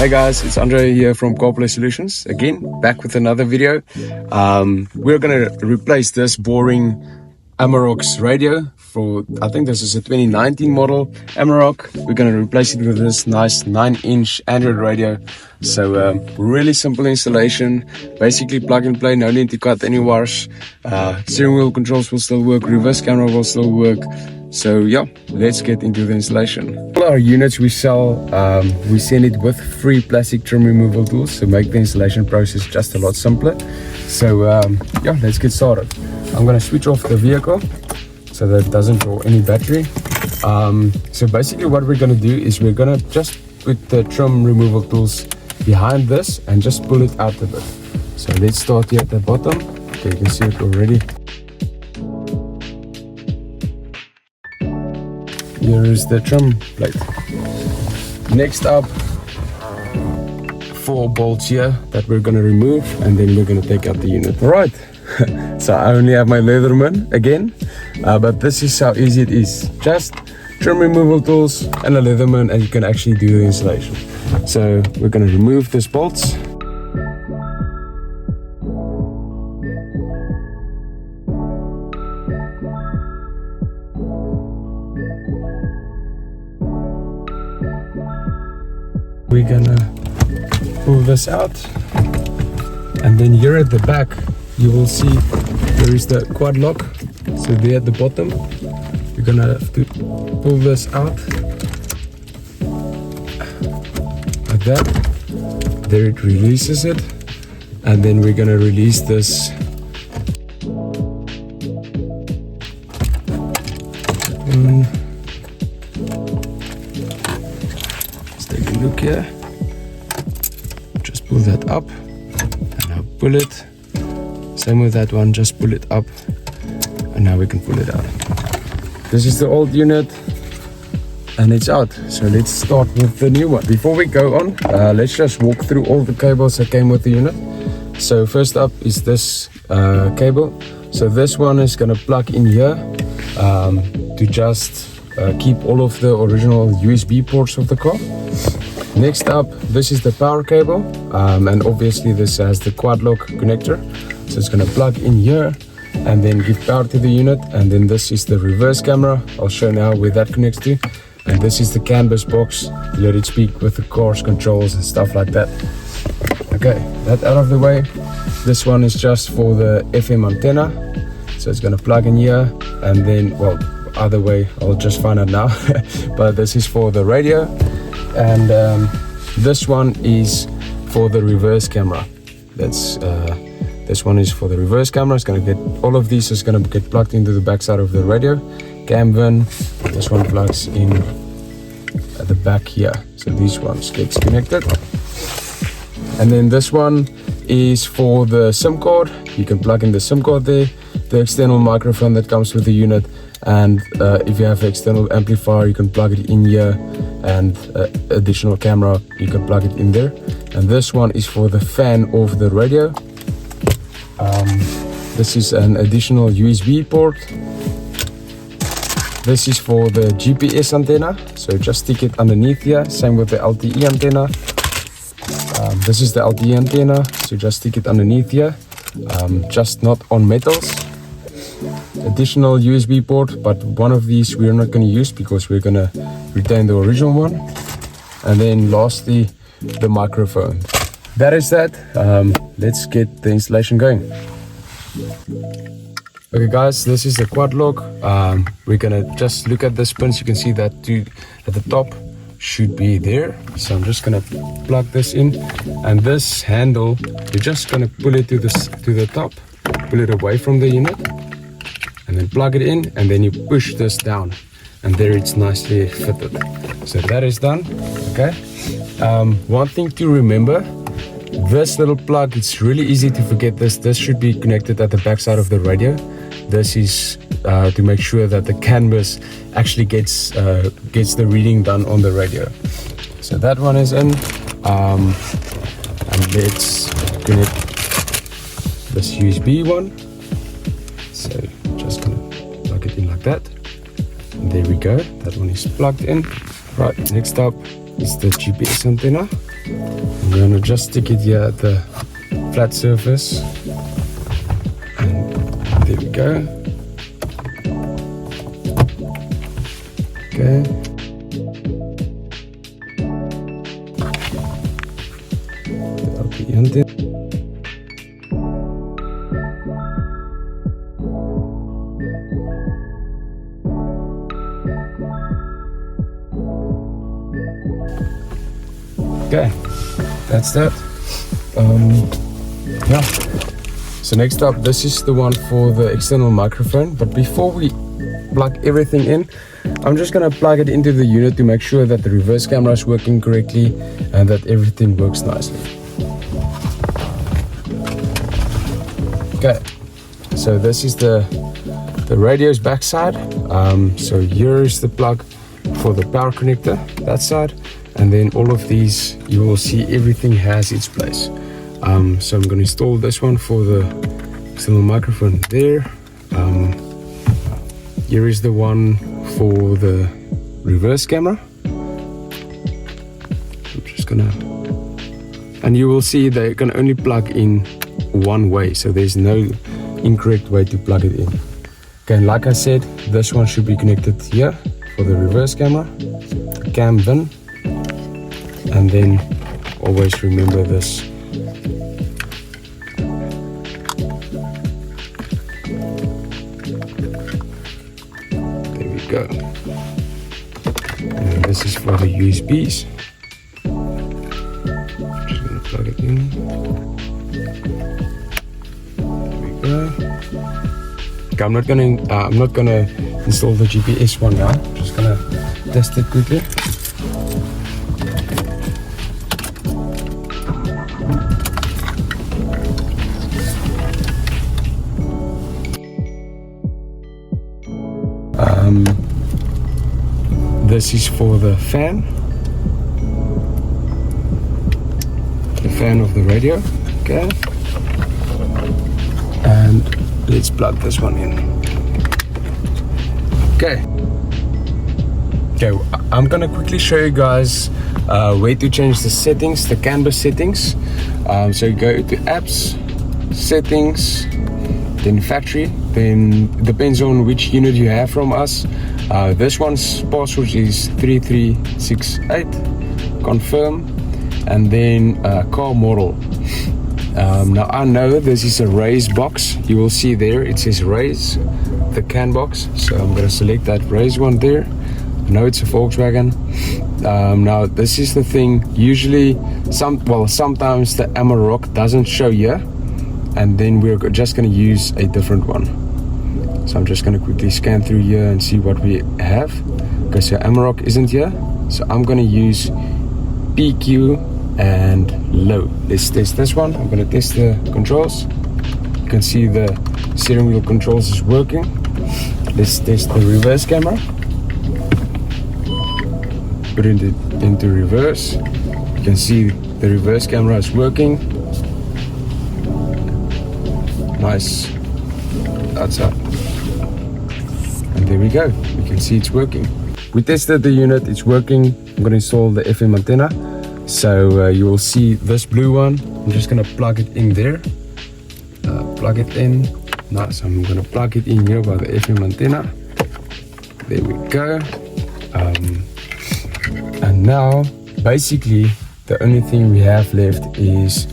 Hey guys, it's Andre here from CarPlay Solutions. Again, back with another video. We're gonna replace this boring Amarok's radio for, I think this is a 2019 model Amarok. We're gonna replace it with this nice 9-inch Android radio. So really simple installation, basically plug and play, no need to cut any wires. Steering wheel controls will still work, reverse camera will still work. So yeah, let's get into the installation. All our units we sell, we send it with free plastic trim removal tools to make the installation process just a lot simpler. So yeah, let's get started. I'm gonna switch off the vehicle so that it doesn't draw any battery. So basically what we're gonna do is we're gonna just put the trim removal tools behind this and just pull it out a bit. So let's start here at the bottom. Okay, you can see it already. Here is the trim plate. Next up, 4 bolts here that we're gonna remove, and then we're gonna take out the unit. All right, so I only have my Leatherman again, but this is how easy it is. Just trim removal tools and a Leatherman, and you can actually do the installation. So we're gonna remove these bolts. We're gonna pull this out, and then here at the back you will see there is the quad lock. So there at the bottom you're gonna have to pull this out like that. There it releases it, and then we're gonna release this look here, just pull that up and now pull it. Same with that one, just pull it up and now we can pull it out. This is the old unit and it's out. So let's start with the new one. Before we go on, let's just walk through all the cables that came with the unit. So first up is this cable. So this one is going to plug in here to just keep all of the original USB ports of the car. Next up, this is the power cable, and obviously this has the quad lock connector, so it's going to plug in here and then give power to the unit. And then this is the reverse camera, I'll show now where that connects to, and this is the Canbus box to let it speak with the car's controls and stuff like that. Okay, that out of the way. This one is just for the FM antenna, so it's going to plug in here, and then, well, either way I'll just find out now. But this is for the radio. And this one is for the reverse camera. That's this one is for the reverse camera. It's gonna get, all of these is gonna get plugged into the back side of the radio. Cam van, this one plugs in at the back here. So these ones gets connected. And then this one is for the SIM card. You can plug in the SIM card there. The external microphone that comes with the unit. And if you have an external amplifier, you can plug it in here, and additional camera, you can plug it in there. And this one is for the fan of the radio. This is an additional USB port. This is for the GPS antenna, so just stick it underneath here. Same with the LTE antenna. This is the LTE antenna, so just stick it underneath here, just not on metals. Additional USB port, but one of these we're not going to use because we're going to retain the original one. And then lastly, the microphone. That is that. Let's get the installation going. Okay guys, this is the quad lock. We're going to just look at the pins. You can see that at the top should be there. So I'm just going to plug this in, and this handle, you're just going to pull it to the top, pull it away from the unit, and then plug it in, and then you push this down, and there it's nicely fitted. So that is done. Okay, one thing to remember, this little plug, it's really easy to forget this should be connected at the back side of the radio. This is to make sure that the Canbus actually gets the reading done on the radio. So that one is in, and let's connect this USB one. So just gonna plug it in like that. And there we go, that one is plugged in. Right, next up is the GPS antenna. I'm going to just stick it here at the flat surface. And there we go. Okay. Okay, that's that. Yeah. So next up, this is the one for the external microphone. But before we plug everything in, I'm just gonna plug it into the unit to make sure that the reverse camera is working correctly and that everything works nicely. Okay, so this is the radio's backside. So here is the plug for the power connector, that side. And then all of these, you will see everything has its place. So I'm going to install this one for the external microphone there. Here is the one for the reverse camera. I'm just gonna, and you will see they can only plug in one way, so there's no incorrect way to plug it in. Okay, and like I said, this one should be connected here for the reverse camera, the cam VIN. And then always remember this. There we go. And this is for the USBs. Just gonna plug it in. There we go. Okay, I'm not gonna install the GPS one now. I'm just gonna test it quickly. This is for the fan of the radio. Okay, and let's plug this one in. Okay, I'm gonna quickly show you guys where to change the settings, the Canbus settings. So you go to apps, settings, then factory, then depends on which unit you have from us. This one's password is 3368, confirm, and then car model. Now I know this is a raise box. You will see there it says raise, the can box. So I'm going to select that raise one there. I know it's a Volkswagen. Now this is the thing. Usually, sometimes the Amarok doesn't show here, and then we're just going to use a different one. So I'm just going to quickly scan through here and see what we have. Okay, so Amarok isn't here, so I'm going to use PQ and low. Let's test this one. I'm going to test the controls. You can see the steering wheel controls is working. Let's test the reverse camera. Put it into reverse. You can see the reverse camera is working. Nice. That's up. And there we go. You can see it's working. We tested the unit, it's working. I'm going to install the FM antenna. So you will see this blue one. I'm just going to plug it in there. Plug it in. Nice. I'm going to plug it in here by the FM antenna. There we go. And now, basically, the only thing we have left is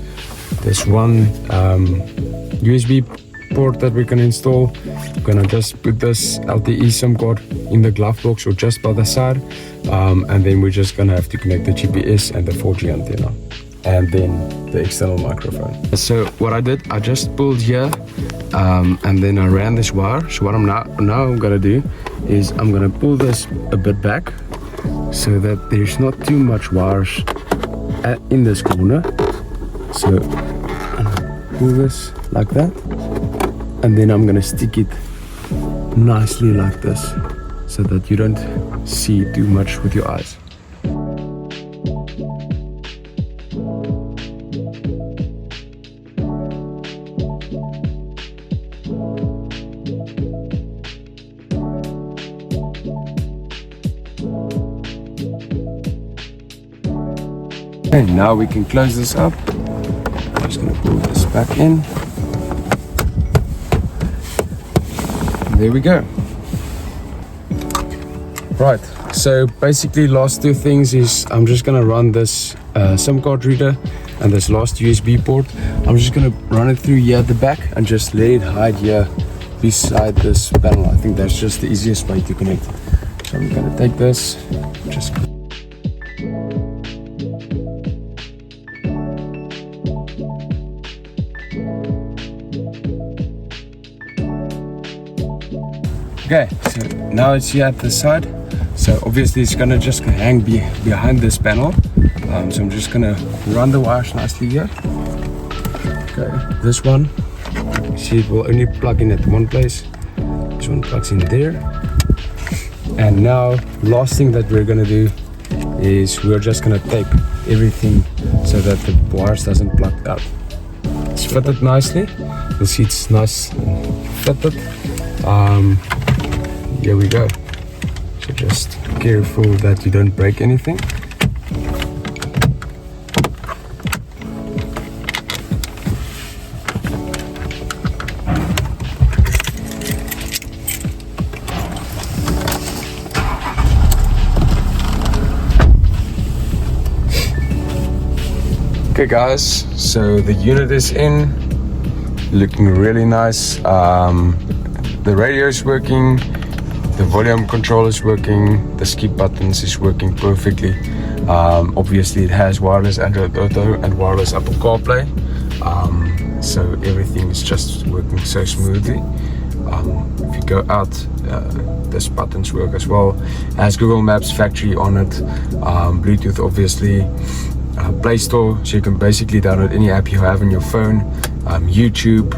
this one USB port that we can install. I'm gonna just put this LTE SIM card in the glove box or just by the side, and then we're just gonna have to connect the GPS and the 4G antenna, and then the external microphone. So what I did, I just pulled here, and then I ran this wire. So what I'm now gonna do is I'm gonna pull this a bit back so that there's not too much wires in this corner. So pull this like that, and then I'm gonna stick it nicely like this so that you don't see too much with your eyes. Okay, now we can close this up. I'm just going to pull this back in. There we go. Right, so basically last two things is I'm just gonna run this SIM card reader and this last USB port. I'm just gonna run it through here at the back and just let it hide here beside this panel. I think that's just the easiest way to connect. So I'm gonna take this, just okay, so now it's here at the side. So obviously it's gonna just hang behind this panel. So I'm just gonna run the wires nicely here. Okay, this one, you see it will only plug in at one place. This one plugs in there. And now, last thing that we're gonna do is we're just gonna tape everything so that the wires doesn't plug out. It's fitted nicely. You'll see it's nice and fitted. Here we go. So just careful that you don't break anything. Okay guys, so the unit is in, looking really nice. The radio is working, the volume control is working, the skip buttons is working perfectly. Obviously it has wireless Android Auto and wireless Apple CarPlay, so everything is just working so smoothly. If you go out, these buttons work as well. It has Google Maps factory on it, Bluetooth obviously, Play Store, so you can basically download any app you have on your phone, YouTube,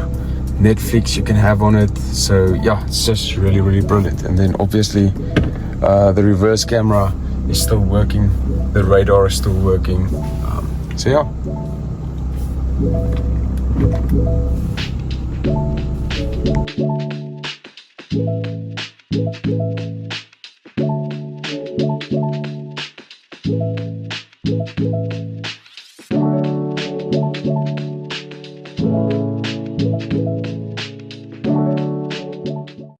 Netflix you can have on it. So yeah, it's just really brilliant. And then obviously the reverse camera is still working, the radar is still working, so yeah.